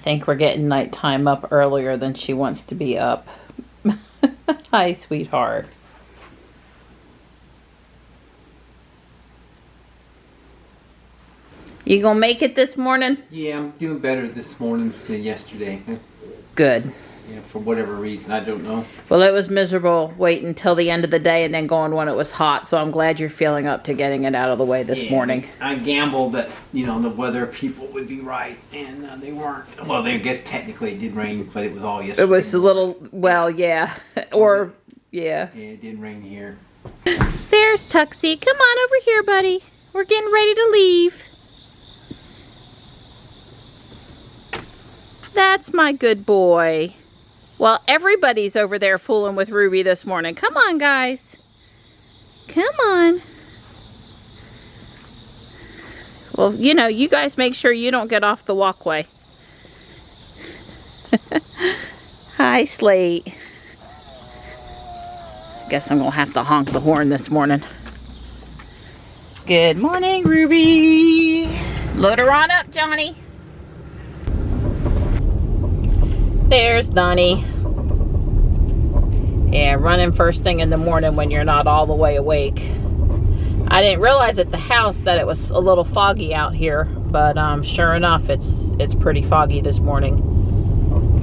think we're getting nighttime up earlier than she wants to be up. Hi, sweetheart. You gonna make it this morning? Yeah, I'm doing better this morning than yesterday. Good. Yeah, for whatever reason, I don't know. Well, it was miserable waiting until the end of the day and then going when it was hot, so I'm glad you're feeling up to getting it out of the way this morning. I gambled that, you know, the weather people would be right, and they weren't. Well, I guess technically it did rain, but it was all yesterday. It was a little, well, yeah. Or, yeah. Yeah, it did rain here. There's Tuxie. Come on over here, buddy. We're getting ready to leave. That's my good boy. Well, everybody's over there fooling with Ruby this morning. Come on, guys. Come on. Well, you know, you guys make sure you don't get off the walkway. Hi, Slate. Guess I'm going to have to honk the horn this morning. Good morning, Ruby. Load her on up, Johnny. There's Donnie. Yeah, running first thing in the morning when you're not all the way awake. I didn't realize at the house that it was a little foggy out here, but sure enough, it's pretty foggy this morning.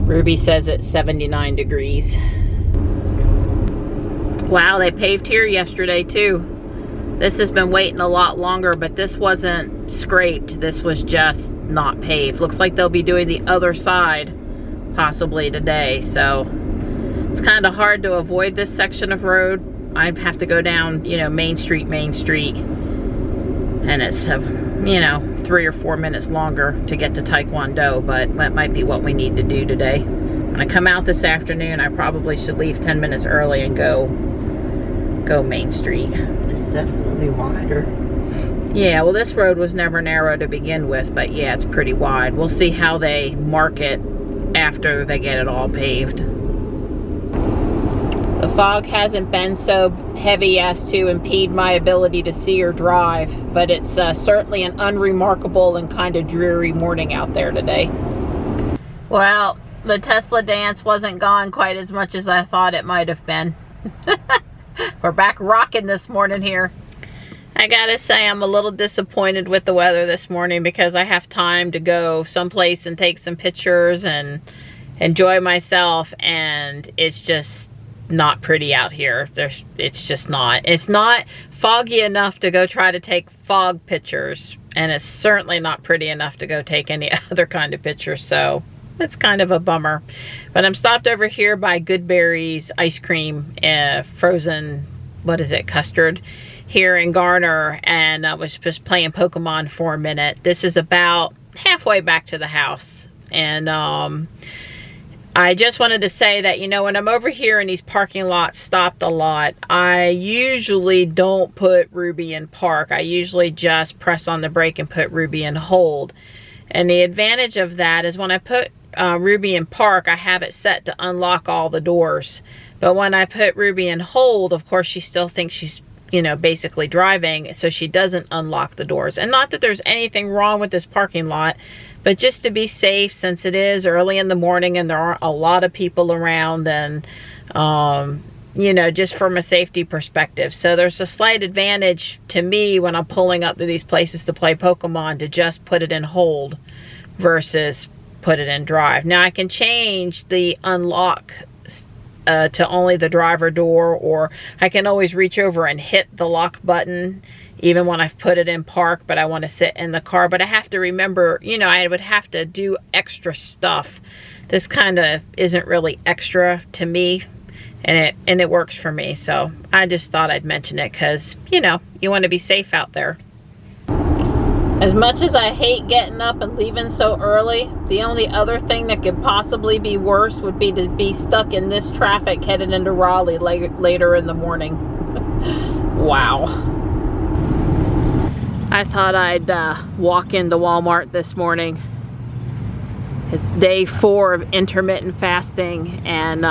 Ruby says it's 79 degrees. Wow, they paved here yesterday too. This has been waiting a lot longer, but this wasn't scraped. This was just not paved. Looks like they'll be doing the other side possibly today, so it's kind of hard to avoid this section of road. I have to go down, you know, Main Street, and it's, you know, 3 or 4 minutes longer to get to Taekwondo, but that might be what we need to do today. When I come out this afternoon, I probably should leave 10 minutes early and go Main Street. It's definitely wider. Yeah, well, this road was never narrow to begin with, but yeah, it's pretty wide. We'll see how they mark it after they get it all paved. The fog hasn't been so heavy as to impede my ability to see or drive, but it's certainly an unremarkable and kind of dreary morning out there today. Well, the Tesla dance wasn't gone quite as much as I thought it might have been. We're back rocking this morning here. I gotta say, I'm a little disappointed with the weather this morning because I have time to go someplace and take some pictures and enjoy myself, and it's just not pretty out here. It's just not. It's not foggy enough to go try to take fog pictures, and it's certainly not pretty enough to go take any other kind of pictures, so it's kind of a bummer. But I'm stopped over here by Goodberry's ice cream, frozen, what is it, custard, here in Garner, and I was just playing Pokemon for a minute. This is about halfway back to the house, and I just wanted to say that, you know, when I'm over here in these parking lots stopped a lot, I usually don't put Ruby in park. I usually just press on the brake and put Ruby in hold. And the advantage of that is when I put Ruby in park, I have it set to unlock all the doors. But when I put Ruby in hold, of course, she still thinks she's, you know, basically driving, so she doesn't unlock the doors. And not that there's anything wrong with this parking lot, but just to be safe, since it is early in the morning and there aren't a lot of people around, and you know, just from a safety perspective. So there's a slight advantage to me when I'm pulling up to these places to play Pokemon to just put it in hold versus put it in drive. Now I can change the unlock to only the driver door, or I can always reach over and hit the lock button even when I've put it in park, but I want to sit in the car. But I have to remember, you know, I would have to do extra stuff. This kind of isn't really extra to me, and it works for me. So I just thought I'd mention it because, you know, you want to be safe out there. As much as I hate getting up and leaving so early, the only other thing that could possibly be worse would be to be stuck in this traffic headed into Raleigh later in the morning. Wow. I thought I'd walk into Walmart this morning. It's day 4 of intermittent fasting, and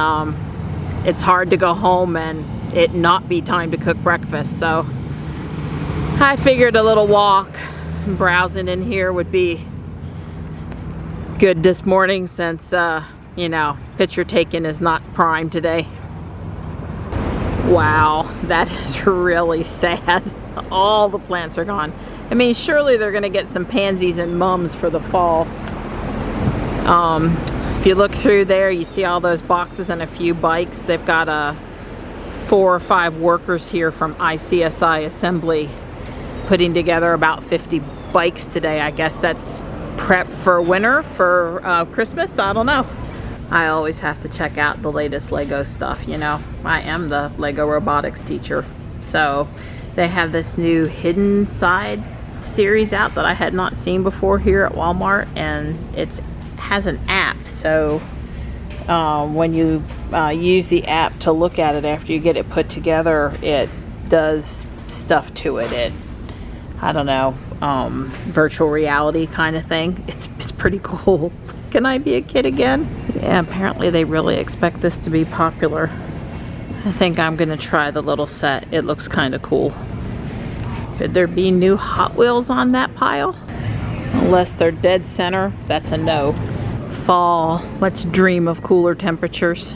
it's hard to go home and it not be time to cook breakfast. So I figured a little walk, browsing in here would be good this morning since, you know, picture taking is not prime today. Wow, that is really sad. All the plants are gone. I mean, surely they're gonna get some pansies and mums for the fall. If you look through there, you see all those boxes and a few bikes. They've got 4 or 5 workers here from ICSI Assembly putting together about 50 bikes today. I guess that's prep for winter, for Christmas. I don't know. I always have to check out the latest Lego stuff, you know. I am the Lego robotics teacher. So they have this new Hidden Side series out that I had not seen before here at Walmart, and it has an app. So when you use the app to look at it after you get it put together, it does stuff to it. I don't know, virtual reality kind of thing. It's pretty cool. Can I be a kid again? Yeah, apparently they really expect this to be popular. I think I'm gonna try the little set. It looks kind of cool. Could there be new Hot Wheels on that pile? Unless they're dead center, that's a no. Fall, let's dream of cooler temperatures.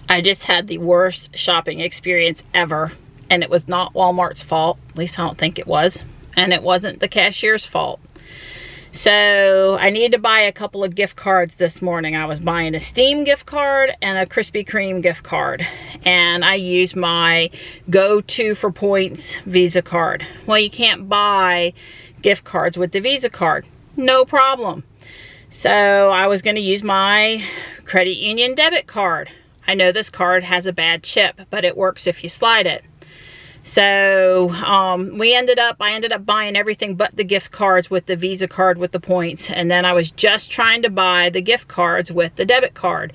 I just had the worst shopping experience ever, and it was not Walmart's fault. At least I don't think it was. And it wasn't the cashier's fault. So I needed to buy a couple of gift cards this morning. I was buying a Steam gift card and a Krispy Kreme gift card. And I used my go-to for points Visa card. Well, you can't buy gift cards with the Visa card. No problem. So I was going to use my credit union debit card. I know this card has a bad chip, but it works if you slide it. So I ended up buying everything but the gift cards with the Visa card with the points. And then I was just trying to buy the gift cards with the debit card.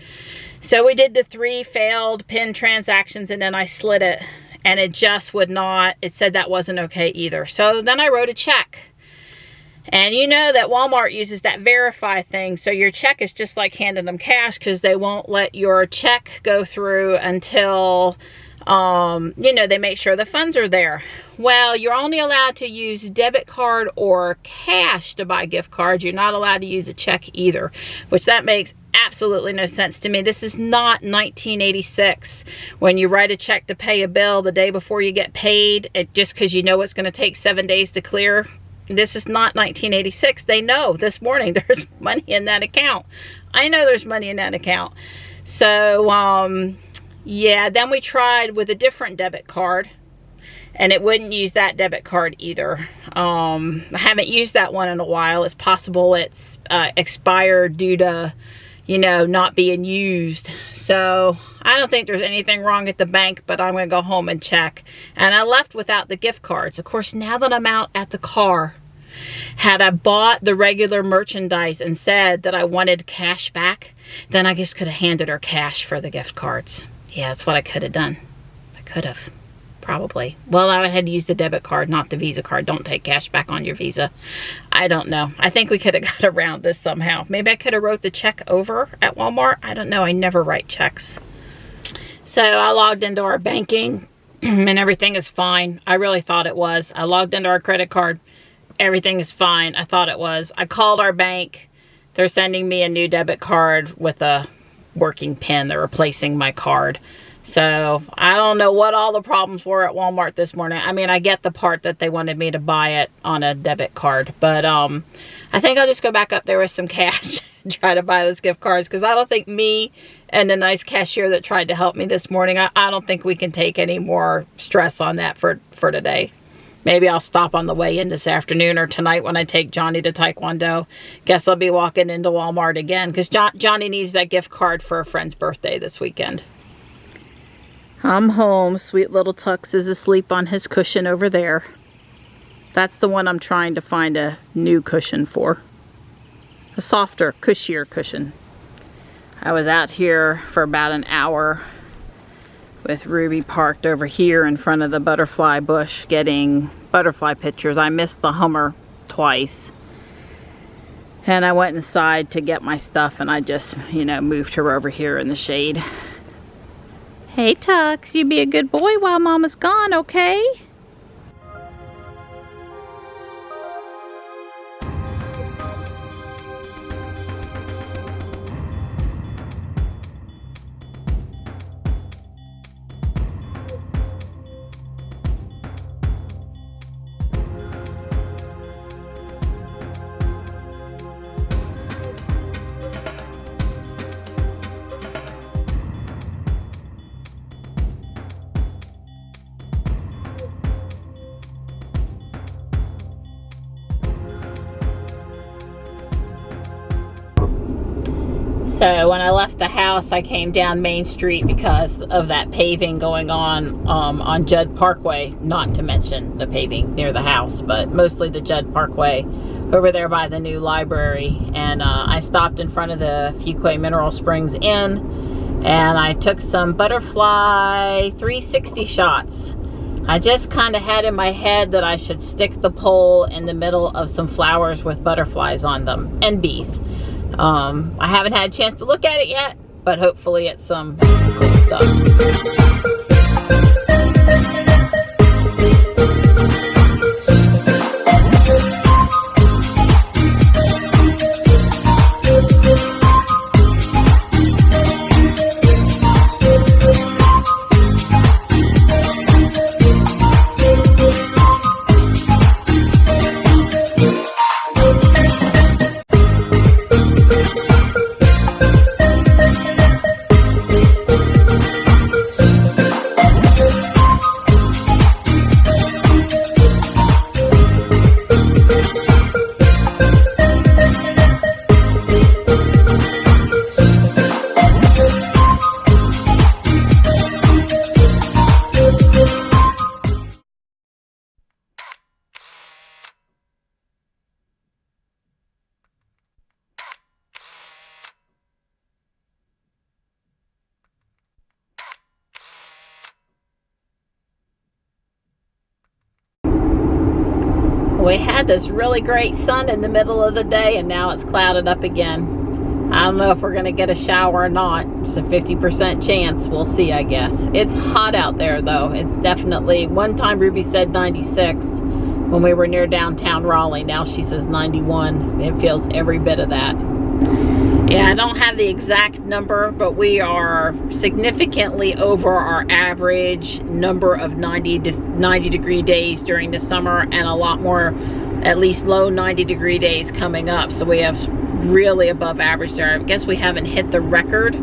So we did the 3 failed PIN transactions, and then I slid it, and it just would not, it said that wasn't okay either. So then I wrote a check. And you know that Walmart uses that verify thing. So your check is just like handing them cash, because they won't let your check go through until you know, they make sure the funds are there. Well, you're only allowed to use debit card or cash to buy gift cards. You're not allowed to use a check either, which that makes absolutely no sense to me. This is not 1986 when you write a check to pay a bill the day before you get paid, just because you know it's going to take 7 days to clear. This is not 1986. They know this morning there's money in that account. I know there's money in that account. So, yeah, then we tried with a different debit card, and it wouldn't use that debit card either. I haven't used that one in a while. It's possible it's expired due to, you know, not being used. So I don't think there's anything wrong at the bank, but I'm going to go home and check. And I left without the gift cards. Of course, now that I'm out at the car, had I bought the regular merchandise and said that I wanted cash back, then I just could have handed her cash for the gift cards. Yeah, that's what I could have done. I could have, probably. Well, I had to use the debit card, not the Visa card. Don't take cash back on your Visa. I don't know. I think we could have got around this somehow. Maybe I could have wrote the check over at Walmart. I don't know. I never write checks. So I logged into our banking and everything is fine. I really thought it was. I logged into our credit card. Everything is fine. I thought it was. I called our bank. They're sending me a new debit card with a working PIN. They're replacing my card. So I don't know what all the problems were at Walmart this morning. I mean, I get the part that they wanted me to buy it on a debit card, but I think I'll just go back up there with some cash and try to buy those gift cards, because I don't think me and the nice cashier that tried to help me this morning, I don't think we can take any more stress on that for today. Maybe I'll stop on the way in this afternoon or tonight when I take Johnny to Taekwondo. Guess I'll be walking into Walmart again, because Johnny needs that gift card for a friend's birthday this weekend. I'm home. Sweet little Tux is asleep on his cushion over there. That's the one I'm trying to find a new cushion for. A softer, cushier cushion. I was out here for about an hour with Ruby parked over here in front of the butterfly bush getting butterfly pictures. I missed the Hummer twice. And I went inside to get my stuff, and I just, you know, moved her over here in the shade. Hey Tux, you be a good boy while Mama's gone, okay? So when I left the house, I came down Main Street because of that paving going on Judd Parkway, not to mention the paving near the house, but mostly the Judd Parkway over there by the new library. And I stopped in front of the Fuquay Mineral Springs Inn, and I took some butterfly 360 shots. I just kind of had in my head that I should stick the pole in the middle of some flowers with butterflies on them and bees. I haven't had a chance to look at it yet, but hopefully it's some cool stuff. We had this really great sun in the middle of the day, and now it's clouded up again. I don't know if we're going to get a shower or not. It's a 50% chance. We'll see, I guess. It's hot out there, though. It's definitely, one time Ruby said 96 when we were near downtown Raleigh. Now she says 91. It feels every bit of that. Yeah, I don't have the exact number, but we are significantly over our average number of 90 degree days during the summer, and a lot more, at least low 90 degree days coming up. So we have really above average there. I guess we haven't hit the record,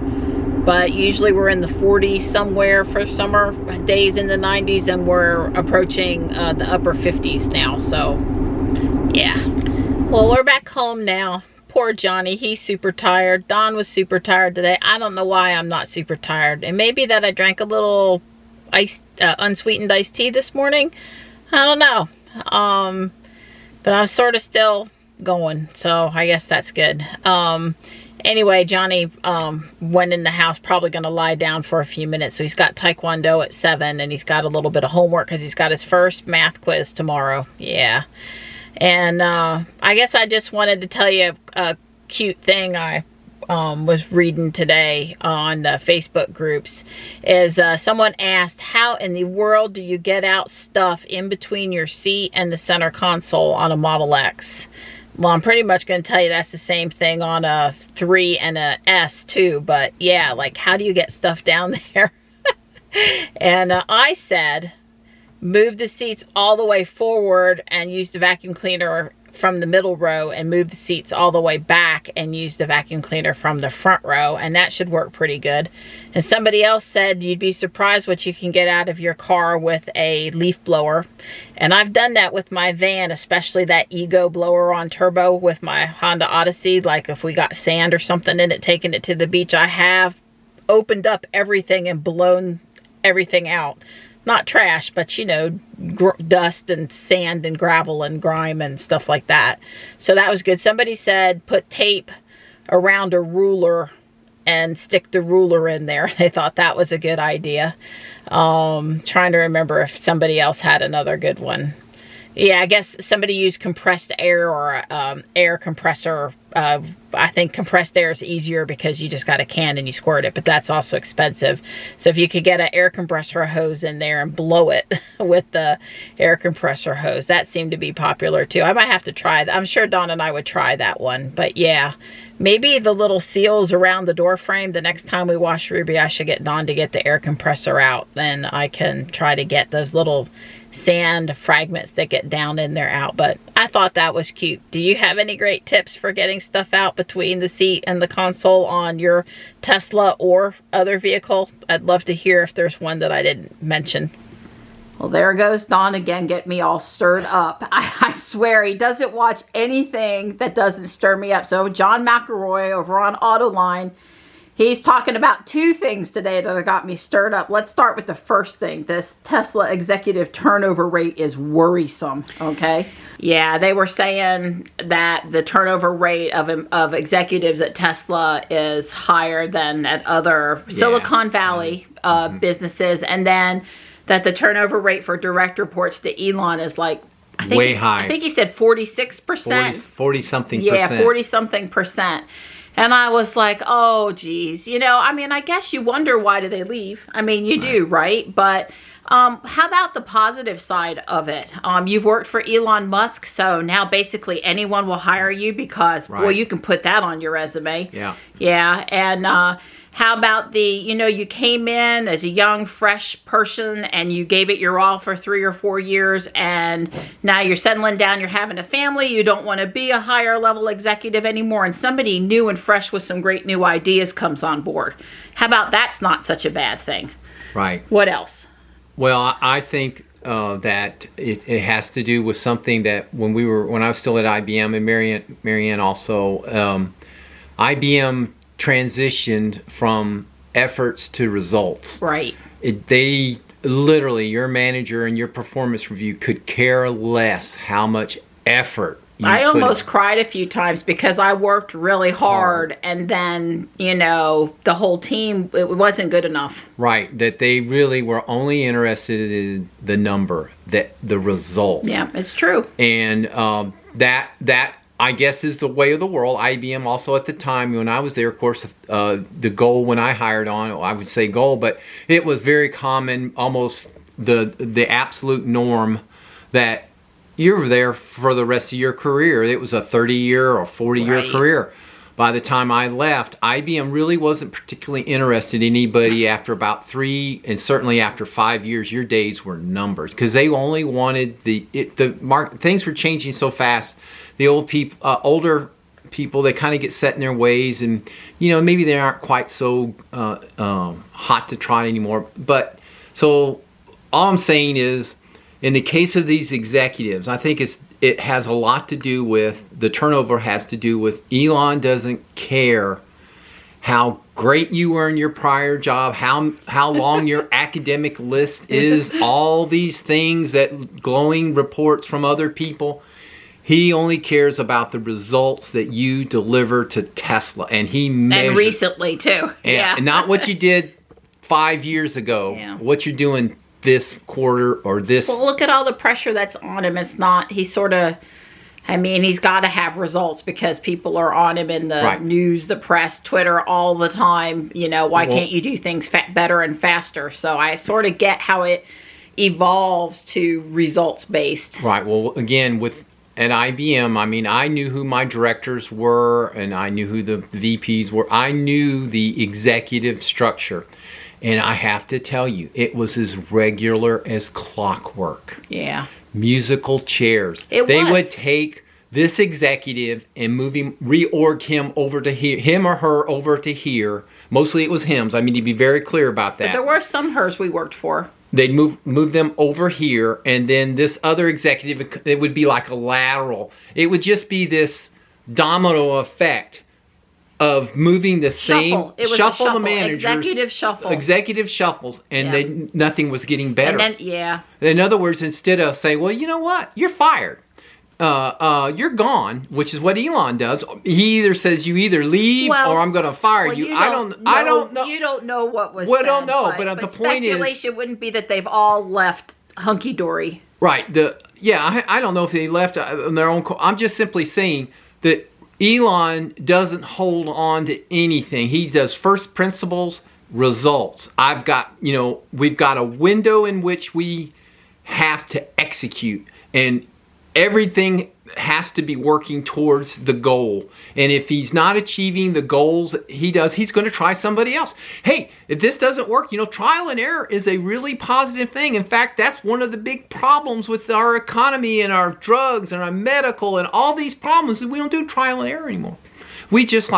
but usually we're in the 40s somewhere for summer days, in the 90s, and we're approaching the upper 50s now. So yeah, well, we're back home now. Poor Johnny, he's super tired. Don was super tired today. I don't know why I'm not super tired. It may be that I drank a little unsweetened iced tea this morning. I don't know. But I'm sort of still going, so I guess that's good. Anyway, Johnny went in the house, probably going to lie down for a few minutes. So he's got Taekwondo at 7, and he's got a little bit of homework because he's got his first math quiz tomorrow. Yeah. And I guess I just wanted to tell you a cute thing I was reading today on Facebook groups. Is someone asked, how in the world do you get out stuff in between your seat and the center console on a Model X? Well, I'm pretty much going to tell you that's the same thing on a 3 and a S too. But yeah, like, how do you get stuff down there? And I said, move the seats all the way forward and use the vacuum cleaner from the middle row, and move the seats all the way back and use the vacuum cleaner from the front row, and that should work pretty good. And somebody else said you'd be surprised what you can get out of your car with a leaf blower. And I've done that with my van, especially that Ego blower on turbo with my Honda Odyssey. Like if we got sand or something in it, taking it to the beach, I have opened up everything and blown everything out. Not trash, but you know, dust and sand and gravel and grime and stuff like that. So that was good. Somebody said put tape around a ruler and stick the ruler in there. They thought that was a good idea. Trying to remember if somebody else had another good one. Yeah, I guess somebody used compressed air or air compressor. I think compressed air is easier because you just got a can and you squirt it, but that's also expensive. So if you could get an air compressor hose in there and blow it with the air compressor hose, that seemed to be popular too. I might have to try that. I'm sure Dawn and I would try that one, but yeah. Maybe the little seals around the door frame, the next time we wash Ruby, I should get Dawn to get the air compressor out. Then I can try to get those little sand fragments that get down in there out. But I thought that was cute. Do you have any great tips for getting stuff out between the seat and the console on your Tesla or other vehicle? I'd love to hear if there's one that I didn't mention. Well, there goes Don again, get me all stirred up. I swear he doesn't watch anything that doesn't stir me up. So John McElroy over on Autoline, he's talking about two things today that have got me stirred up. Let's start with the first thing. This Tesla executive turnover rate is worrisome, okay? Yeah, they were saying that the turnover rate of executives at Tesla is higher than at other Silicon Valley businesses. And then that the turnover rate for direct reports to Elon is like, I think way high. I think he said 46%. 40 something yeah, percent. 40 something percent. And I was like, oh, geez. You know, I mean, I guess you wonder why do they leave? I mean, you do, right? But how about the positive side of it? You've worked for Elon Musk, so now basically anyone will hire you because, well, you can put that on your resume. Yeah. Yeah, and how about the, you know, you came in as a young, fresh person and you gave it your all for 3 or 4 years and now you're settling down, you're having a family, you don't want to be a higher level executive anymore, and somebody new and fresh with some great new ideas comes on board. How about that's not such a bad thing? Right. What else? Well, I think that it has to do with something that when I was still at IBM, and Maryann also, IBM transitioned from efforts to results. Right. They literally, your manager and your performance review could care less how much effort you I put almost in. cried a few times because I worked really hard and then, you know, the whole team, it wasn't good enough. Right, that they really were only interested in the number, the result. Yeah, it's true. And that I guess is the way of the world. IBM also at the time when I was there, of course, the goal when I hired on, I would say goal, but it was very common, almost the absolute norm that you're there for the rest of your career. It was a 30-year or 40-year career. By the time I left, IBM really wasn't particularly interested in anybody after about 3, and certainly after 5 years, your days were numbered because they only wanted things were changing so fast. The older people, they kind of get set in their ways, and you know maybe they aren't quite so hot to trot anymore. But so all I'm saying is, in the case of these executives, I think it has a lot to do with the turnover. Has to do with Elon doesn't care how great you were in your prior job, how long your academic list is, all these things, that glowing reports from other people. He only cares about the results that you deliver to Tesla, and he measures. And recently too. And not what you did 5 years ago. Yeah. What you're doing this quarter or this. Well, look at all the pressure that's on him. It's not. He's sort of. I mean, he's got to have results because people are on him in the news, the press, Twitter all the time. You know, why can't you do things better and faster? So I sort of get how it evolves to results based. Right. Well, again, at IBM, I mean, I knew who my directors were and I knew who the VPs were. I knew the executive structure. And I have to tell you, it was as regular as clockwork. Yeah. Musical chairs. They would take this executive and reorg him over to here, him or her over to here. Mostly it was hims. I mean, to be very clear about that. But there were some hers we worked for. They'd move them over here, and then this other executive, it would be like a lateral. It would just be this domino effect of moving the same shuffle the managers, executive shuffles, and nothing was getting better. And then, in other words, instead of saying, well, you know what, you're fired, you're gone, which is what Elon does. He either says you either leave or I'm going to fire you. I don't know. You don't know what was well, said. I don't know, but the point is, speculation wouldn't be that they've all left hunky dory. Right. I don't know if they left on their own. I'm just simply saying that Elon doesn't hold on to anything. He does first principles, results. We've got a window in which we have to execute, and everything has to be working towards the goal. And if he's not achieving the goals he's going to try somebody else. Hey, if this doesn't work, trial and error is a really positive thing. In fact, that's one of the big problems with our economy and our drugs and our medical and all these problems, that we don't do trial and error anymore. We just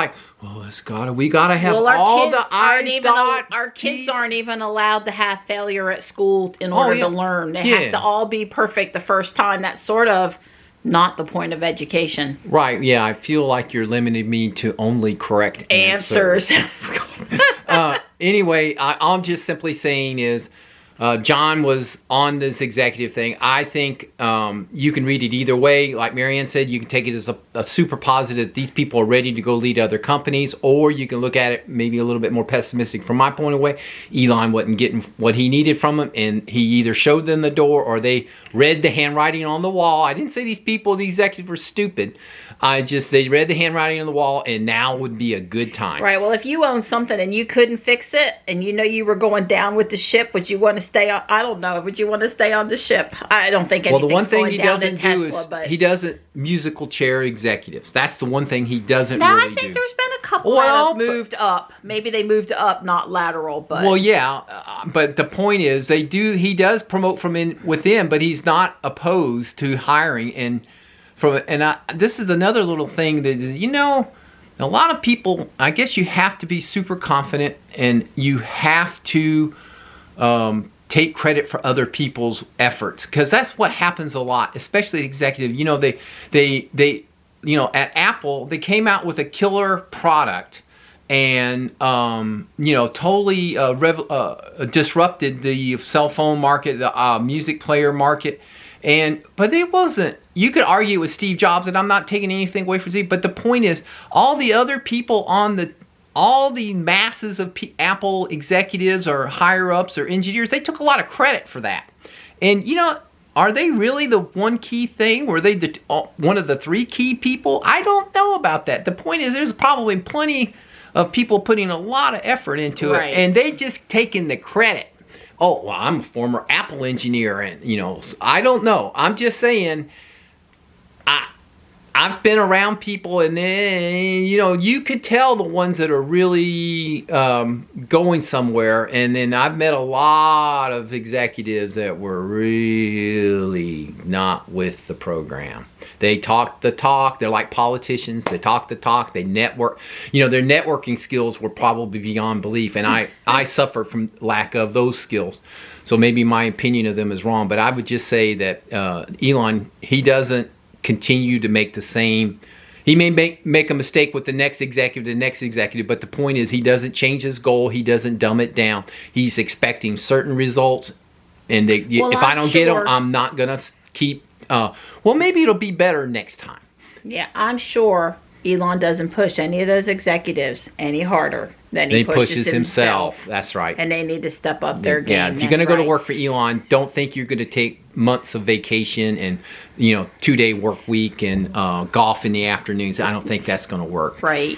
Oh, we gotta have Well, all the I's dot. our kids aren't even allowed to have failure at school in order to learn. It has to all be perfect the first time. That's sort of not the point of education. Right, yeah, I feel like you're limiting me to only correct answers. Anyway, I'm just simply saying is, John was on this executive thing. I think you can read it either way. Like Maryann said, you can take it as a super positive. These people are ready to go lead other companies, or you can look at it maybe a little bit more pessimistic. From my point of view, Elon wasn't getting what he needed from him, and he either showed them the door or they read the handwriting on the wall. I didn't say these executives were stupid. They read the handwriting on the wall, and now would be a good time. Right. Well, if you own something and you couldn't fix it, and you know you were going down with the ship, would you want to stay on? I don't know. Would you want to stay on the ship? I don't think anything's the one thing going he down doesn't in Tesla, do is but he doesn't musical chair executives. That's the one thing he doesn't now, really I think do. there's been a couple that have moved up. Maybe they moved up, not lateral, but well, yeah. But the point is, he does promote from within, but he's not opposed to hiring this is another little thing that a lot of people. I guess you have to be super confident, and you have to take credit for other people's efforts, because that's what happens a lot, especially executive. They at Apple, they came out with a killer product and totally disrupted the cell phone market, the music player market. But it wasn't. You could argue with Steve Jobs, and I'm not taking anything away from Steve. But the point is, all the other people all the masses of Apple executives or higher ups or engineers, they took a lot of credit for that. And are they really the one key thing? Were they one of the three key people? I don't know about that. The point is, there's probably plenty of people putting a lot of effort into it, and they just taking the credit. Oh, well, I'm a former Apple engineer, and I don't know. I'm just saying, I've been around people, and then you could tell the ones that are really going somewhere. And then I've met a lot of executives that were really not with the program. They talk the talk. They're like politicians. They talk the talk. They network. Their networking skills were probably beyond belief, and I suffer from lack of those skills. So maybe my opinion of them is wrong, but I would just say that Elon, he doesn't continue to make the same. He may make a mistake with the next executive, but the point is, he doesn't change his goal. He doesn't dumb it down. He's expecting certain results, and if I don't get them, I'm not gonna keep. Maybe it'll be better next time. Yeah, I'm sure Elon doesn't push any of those executives any harder than he pushes himself. That's right. And they need to step up their game. Yeah, if you're going to go to work for Elon, don't think you're going to take months of vacation and 2-day work week and golf in the afternoons. I don't think that's going to work. Right.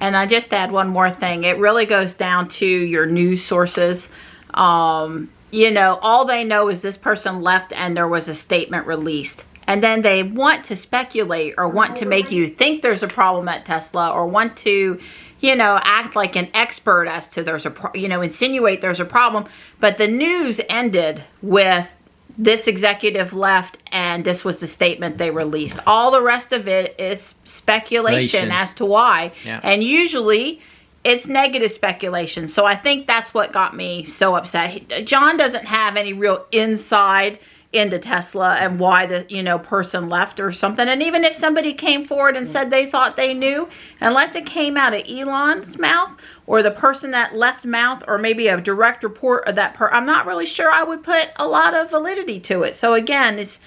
And I just add one more thing. It really goes down to your news sources. All they know is this person left and there was a statement released. And then they want to speculate or want to make you think there's a problem at Tesla, or want to, act like an expert as to insinuate there's a problem. But the news ended with this executive left and this was the statement they released. All the rest of it is speculation as to why. Yeah. And usually it's negative speculation. So I think that's what got me so upset. John doesn't have any real insight into Tesla and why the person left or something. And even if somebody came forward and said they thought they knew, unless it came out of Elon's mouth or the person that left mouth, or maybe a direct report of that I'm not really sure I would put a lot of validity to it. So again, it's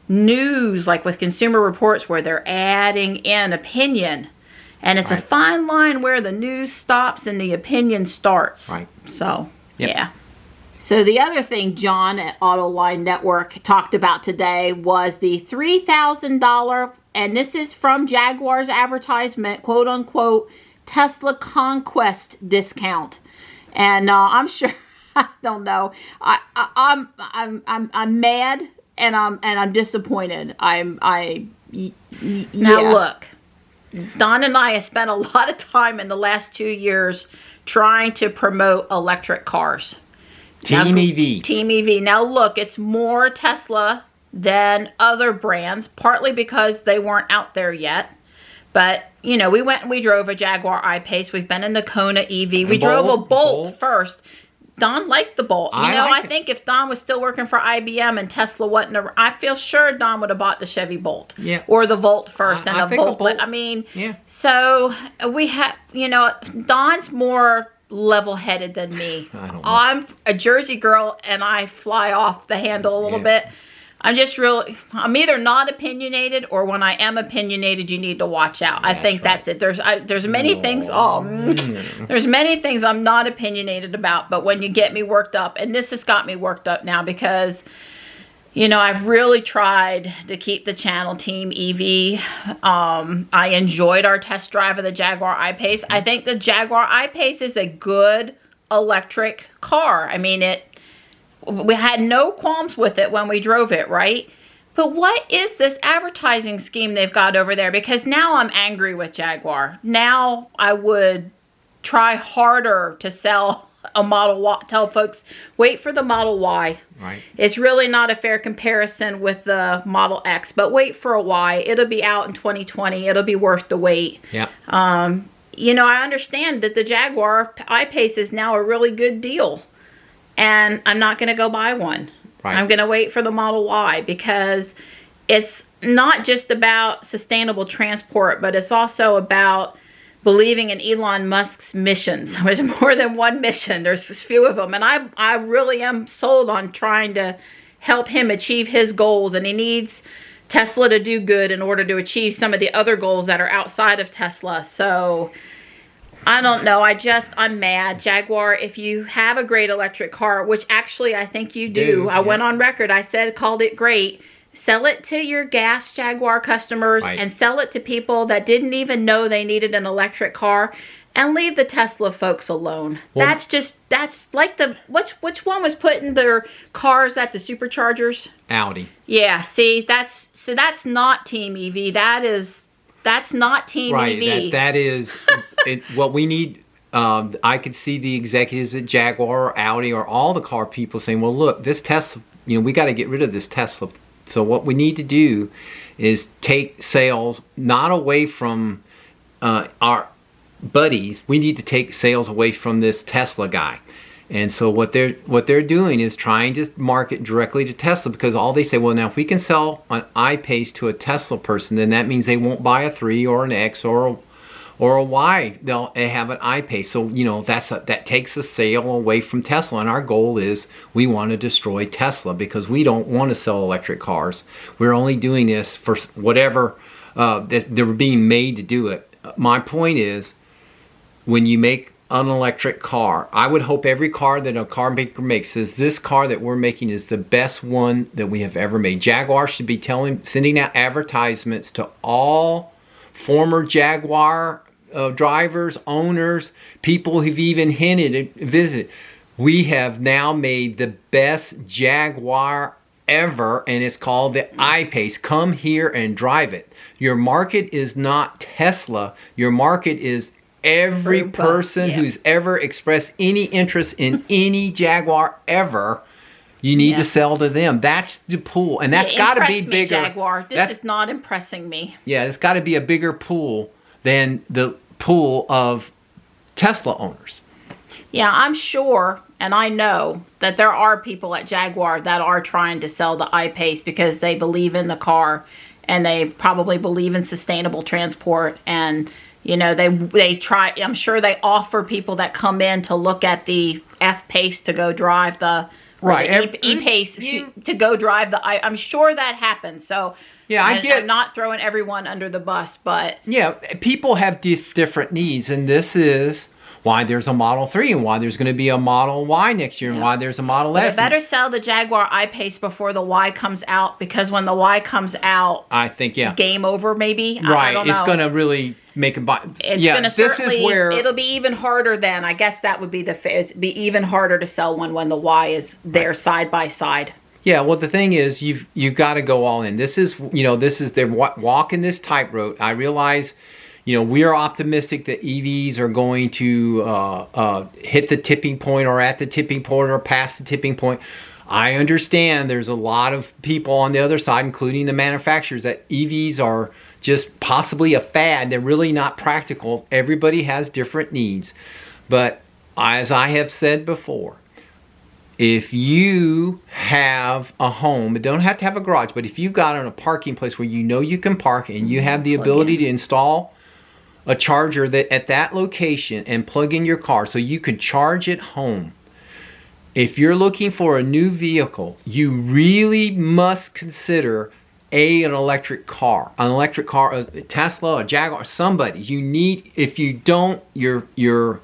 news, like with Consumer Reports, where they're adding in opinion, and it's a fine line where the news stops and the opinion starts. Right. So yeah. So the other thing John at Autoline Network talked about today was the $3,000, and this is from Jaguar's advertisement, quote unquote, Tesla Conquest discount. And I'm sure, I don't know, I'm mad and I'm disappointed. Now look, Don and I have spent a lot of time in the last 2 years trying to promote electric cars. Team EV. Team EV. Now look, it's more Tesla than other brands, partly because they weren't out there yet. But, you know, we went and we drove a Jaguar I-Pace. We've been in the Kona EV. We drove a Bolt first. Don liked the Bolt. You know, I think if Don was still working for IBM and Tesla wasn't, I feel sure Don would have bought the Chevy Bolt. Yeah. Or the Volt first and the Bolt. Bolt. I mean, yeah. So we have, you know, Don's more level-headed than me. I'm a Jersey girl and I fly off the handle a little bit. I'm either not opinionated, or when I am opinionated, you need to watch out. I think that's it. There's many things, there's many things I'm not opinionated about, but when you get me worked up, and this has got me worked up now because, you know, I've really tried to keep the channel team EV. I enjoyed our test drive of the Jaguar I-Pace. I think the Jaguar I-Pace is a good electric car. I mean, we had no qualms with it when we drove it, right? But what is this advertising scheme they've got over there? Because now I'm angry with Jaguar. Now I would try harder to sell a Model Y. Tell folks, wait for the Model Y. Right. It's really not a fair comparison with the Model X, but wait for a Y. It'll be out in 2020. It'll be worth the wait. Yeah. You know, I understand that the Jaguar I-Pace is now a really good deal. And I'm not going to go buy one. Right. I'm going to wait for the Model Y, because it's not just about sustainable transport, but it's also about believing in Elon Musk's missions. There's more than one mission. There's a few of them. And I really am sold on trying to help him achieve his goals. And he needs Tesla to do good in order to achieve some of the other goals that are outside of Tesla. So I don't know. I'm mad. Jaguar, if you have a great electric car, which actually I think you do. I went on record. I called it great. Sell it to your gas Jaguar customers, and sell it to people that didn't even know they needed an electric car, and leave the Tesla folks alone. Well, that's like which one was putting their cars at the superchargers? Audi. Yeah, see, that's not Team EV. That's not Team EV. That is what we need. I could see the executives at Jaguar or Audi or all the car people saying, well, look, this Tesla, you know, we got to get rid of this Tesla. So what we need to do is take sales not away from our buddies. We need to take sales away from this Tesla guy. And so what they're doing is trying to market directly to Tesla, because all they say, well, now if we can sell an I-Pace to a Tesla person, then that means they won't buy a 3 or an X or a Y. They have an I-Pace. So, you know, that takes the sale away from Tesla. And our goal is we want to destroy Tesla, because we don't want to sell electric cars. We're only doing this for whatever they're being made to do it. My point is, when you make an electric car, I would hope every car that a car maker makes says, this car that we're making is the best one that we have ever made. Jaguar should be sending out advertisements to all former Jaguar drivers, owners, people who've even visited. We have now made the best Jaguar ever, and it's called the I-Pace. Come here and drive it. Your market is not Tesla. Your market is every person who's ever expressed any interest in any Jaguar ever. You need to sell to them. That's the pool, and that's got to be bigger. Jaguar. This is not impressing me. Yeah, it's got to be a bigger pool than the pool of Tesla owners. Yeah, I'm sure, and I know that there are people at Jaguar that are trying to sell the I-Pace because they believe in the car, and they probably believe in sustainable transport, and you know, they try. I'm sure they offer people that come in to look at the F-Pace to go drive the E-Pace to go drive the I'm sure that happens. So yeah, I'm not throwing everyone under the bus, but yeah, people have different needs, and this is why there's a Model 3 and why there's going to be a Model Y next year and why there's a Model S. They better sell the Jaguar I-Pace before the Y comes out, because when the Y comes out, I think game over maybe. Right, I don't know. It's going to really make a buy. It's going to certainly. It'll be even harder then. I guess that would be it'd be even harder to sell one when the Y is there side by side. Yeah, well, the thing is, you've got to go all in. This is they're walking this tightrope. I realize. You know, we are optimistic that EVs are going to hit the tipping point, or at the tipping point, or past the tipping point. I understand there's a lot of people on the other side, including the manufacturers, that EVs are just possibly a fad. They're really not practical. Everybody has different needs. But as I have said before, if you have a home, it don't have to have a garage, but if you've got a parking place where you know you can park and you have the ability to install a charger that at that location and plug in your car so you can charge at home. If you're looking for a new vehicle, you really must consider an electric car, a Tesla, a Jaguar, somebody. You need, if you don't, you're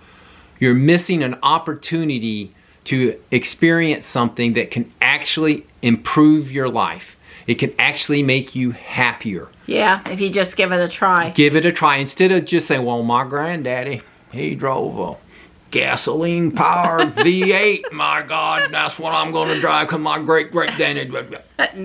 missing an opportunity to experience something that can actually improve your life. It can actually make you happier. Yeah, if you just give it a try. Give it a try instead of just saying, well, my granddaddy, he drove a gasoline powered V8. My God, that's what I'm going to drive because my great-great-daddy.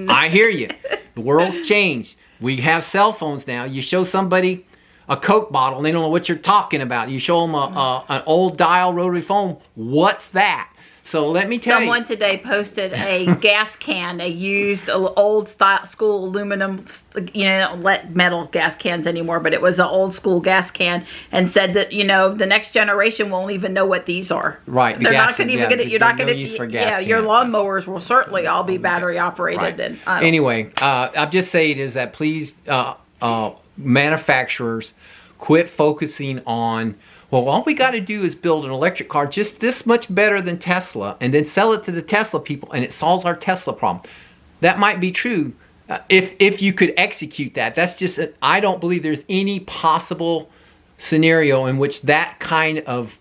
I hear you. The world's changed. We have cell phones now. You show somebody a Coke bottle and they don't know what you're talking about. You show them an old dial rotary phone. What's that? So let me tell you. Someone today posted a gas can, a used old style school aluminum, you know, don't let metal gas cans anymore, but it was an old school gas can, and said that, you know, the next generation won't even know what these are. Right. They're not going to even get it. You're not going to. Yeah, your lawnmowers will certainly all be battery operated. Right. And anyway, I'm just saying is that please, manufacturers, quit focusing on, well, all we got to do is build an electric car just this much better than Tesla and then sell it to the Tesla people and it solves our Tesla problem. That might be true if you could execute that. That's just, I don't believe there's any possible scenario in which that kind of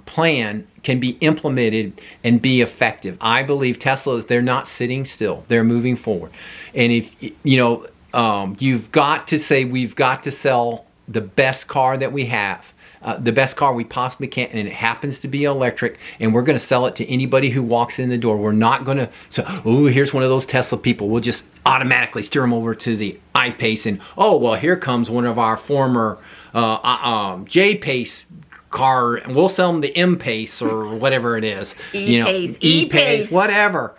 plan can be implemented and be effective. I believe Tesla, they're not sitting still. They're moving forward. And if, you know, you've got to say we've got to sell the best car that we have. The best car we possibly can, and it happens to be electric, and we're going to sell it to anybody who walks in the door. We're not going to say, oh, here's one of those Tesla people. We'll just automatically steer them over to the I-Pace, and oh, well, here comes one of our former J-Pace car, and we'll sell them the M-Pace or whatever it is. E-Pace, E-Pace, whatever.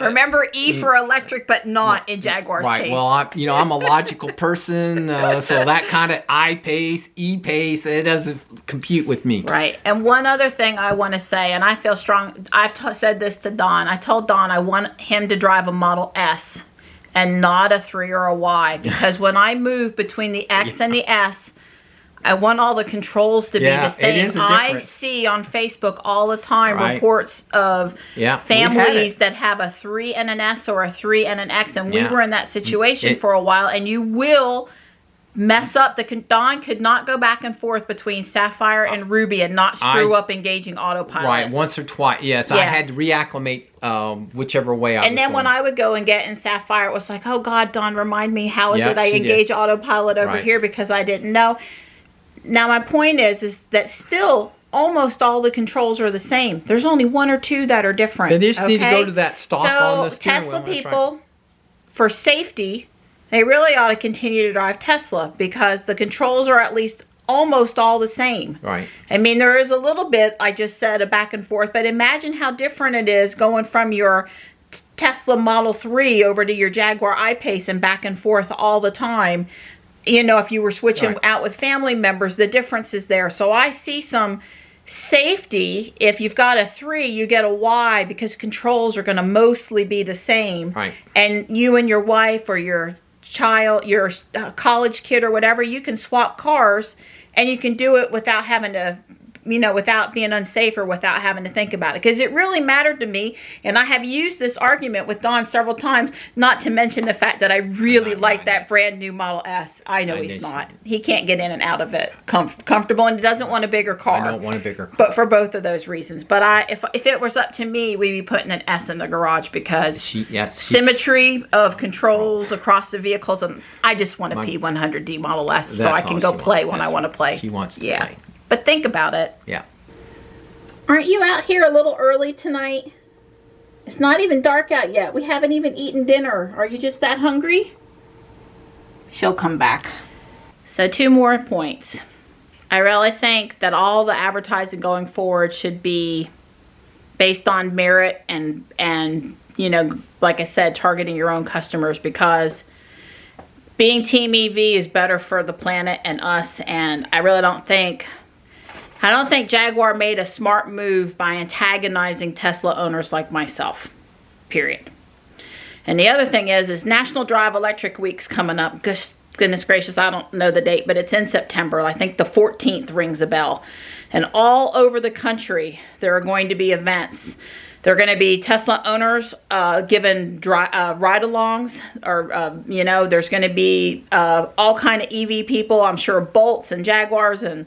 Remember E for electric, but not in Jaguar's right. case. Well, I'm a logical person, so that kind of I-Pace, E-Pace, it doesn't compute with me. Right. And one other thing I want to say, and I feel strong, I've said this to Don. I told Don I want him to drive a Model S and not a 3 or a Y, because when I move between the X and the S, I want all the controls to be the same. I see on Facebook all the time reports of families that have a 3 and an S or a 3 and an X, and we were in that situation for a while, and you will mess up. Don could not go back and forth between Sapphire and Ruby and not screw up engaging autopilot. Right, once or twice. Yes, I had to reacclimate whichever way I was And then when I would go and get in Sapphire, it was like, oh God, Don, remind me, how is it I engage autopilot over here, because I didn't know. Now, my point is that still almost all the controls are the same. There's only 1 or 2 that are different. They just need to go to that stock on the steering wheel. So Tesla people, for safety, they really ought to continue to drive Tesla, because the controls are at least almost all the same. Right. I mean, there is a little bit, I just said, a back and forth, but imagine how different it is going from your Tesla Model 3 over to your Jaguar I-Pace and back and forth all the time. You know, if you were switching out with family members, the difference is there. So I see some safety. If you've got a 3, you get a Y, because controls are going to mostly be the same. Right. And you and your wife or your child, your college kid or whatever, you can swap cars, and you can do it without having to, you know, without being unsafe or without having to think about it. Because it really mattered to me, and I have used this argument with Don several times, not to mention the fact that I really like that brand new Model S. I know he's not. He can't get in and out of it comfortable, and he doesn't want a bigger car. I don't want a bigger car. But for both of those reasons. But if it was up to me, we'd be putting an S in the garage, because symmetry of controls across the vehicles, and I just want a P100D Model S so I can go play when I want to play. She wants to play. But think about it. Yeah. Aren't you out here a little early tonight? It's not even dark out yet. We haven't even eaten dinner. Are you just that hungry? She'll come back. So 2 more points. I really think that all the advertising going forward should be based on merit and you know, like I said, targeting your own customers, because being Team EV is better for the planet and us. And I really don't think Jaguar made a smart move by antagonizing Tesla owners like myself, period. And the other thing is National Drive Electric Week's coming up. Goodness gracious, I don't know the date, but it's in September. I think the 14th rings a bell. And all over the country, there are going to be events. There are going to be Tesla owners given ride-alongs, or, you know, there's going to be all kind of EV people. I'm sure Bolts and Jaguars and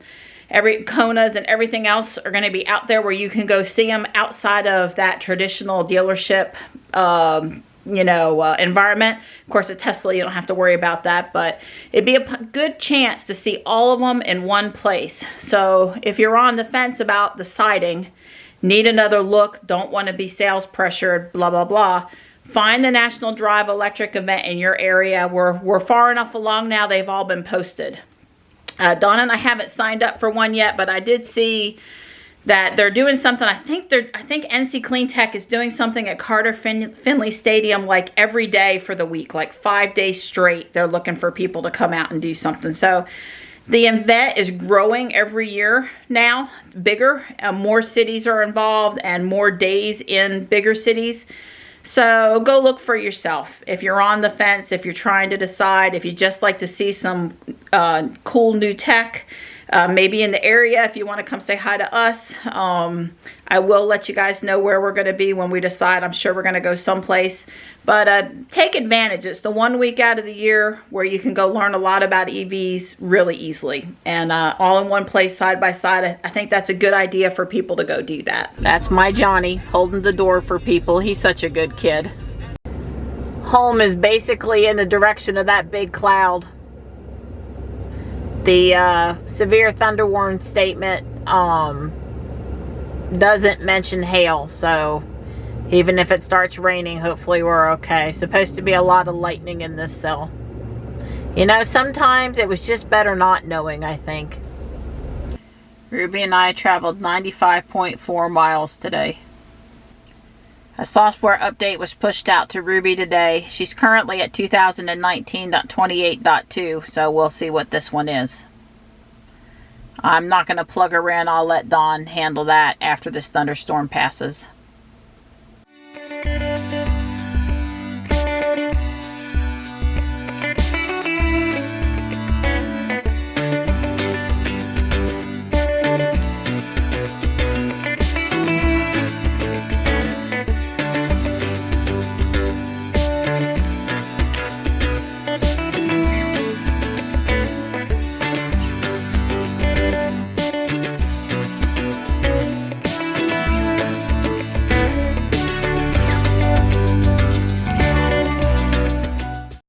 Konas and everything else are going to be out there where you can go see them outside of that traditional dealership you know, environment. Of course, at Tesla, you don't have to worry about that, but it'd be a good chance to see all of them in one place. So if you're on the fence about deciding, need another look, don't want to be sales pressured, blah, blah, blah, find the National Drive Electric event in your area. We're far enough along now, they've all been posted. Donna and I haven't signed up for one yet, but I did see that they're doing something. I think NC Clean Tech is doing something at Carter Finley Stadium like every day for the week, like 5 days straight. They're looking for people to come out and do something. So the event is growing every year now, bigger. More cities are involved and more days in bigger cities. So go look for yourself. If you're on the fence, if you're trying to decide, if you just like to see some cool new tech, maybe in the area, if you want to come say hi to us. I will let you guys know where we're going to be when we decide. I'm sure we're going to go someplace. But take advantage. It's the 1 week out of the year where you can go learn a lot about EVs really easily. And all in one place, side by side. I think that's a good idea for people to go do that. That's my Johnny holding the door for people. He's such a good kid. Home is basically in the direction of that big cloud. The severe thunder warning statement doesn't mention hail, so even if it starts raining, hopefully we're okay. Supposed to be a lot of lightning in this cell. You know, sometimes it was just better not knowing, I think. Ruby and I traveled 95.4 miles today. A software update was pushed out to Ruby today. She's currently at 2019.28.2, so we'll see what this one is. I'm not going to plug her in. I'll let Dawn handle that after this thunderstorm passes.